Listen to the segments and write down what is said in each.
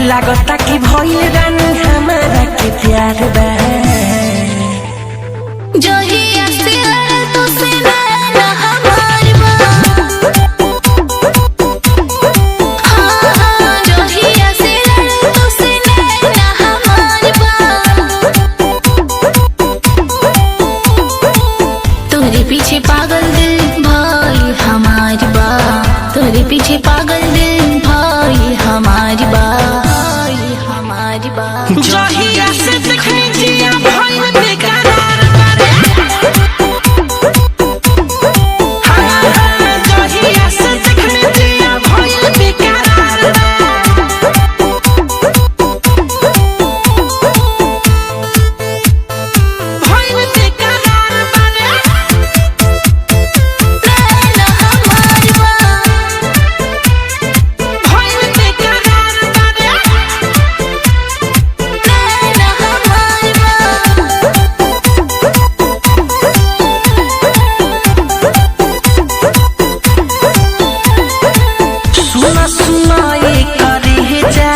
लागता कि भइल रानी हमारा के प्यार बा जहिया से तो से ना हमार बा हाँ जहिया से तो से ना हमार बा तोरे पीछे पागल दिल भाई हमार बा तोरे पीछे पागल दिल भाई हमार बा हमारी बा जहिया से देखनी जिया भइल बेकरार बारे जहिया से देखनी जिया भइल बेकरार भइल बेकरार बारे ना हमारी बा भइल बेकरार बारे ना हमारी बा सुना सुना ये करे जा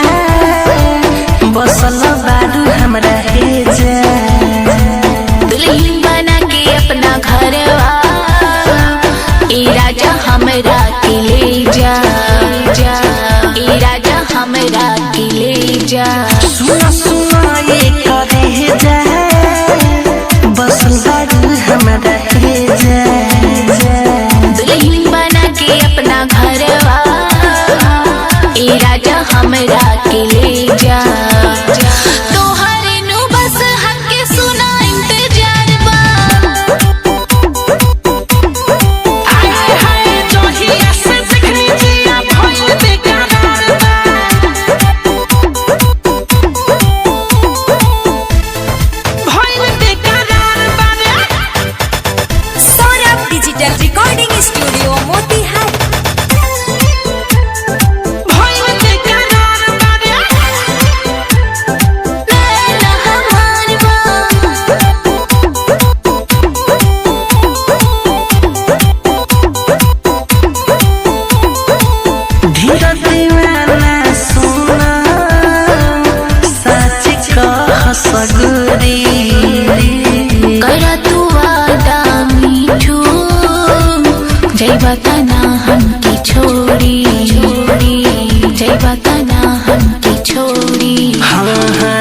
बसल बारू हमरा हे जा दुल्हन बना के अपना घरवा ए राजा हमरा के ले जा ए राजा हमरा के ले जा सुना सुना ये करे जा बसल बारू हमरा हे जा दुल्हन बना के अपना घरवा ए राजा हमरा के ले जा तोहरे नु बस हक सुना इंतजार बा हाय हाय जहिया से देखनी जिया भइल बेकरार भइल बेकरार बारे Saurabh digital recording studio Motihari. भइल बेकरार बारे ना हमारी बा धीरज दीवाना सुना सच कह सगुरी करा तू वादा मीठू जय बताना हमकी छोड़ी जय बताना हमकी छोड़ी हाँ हाँ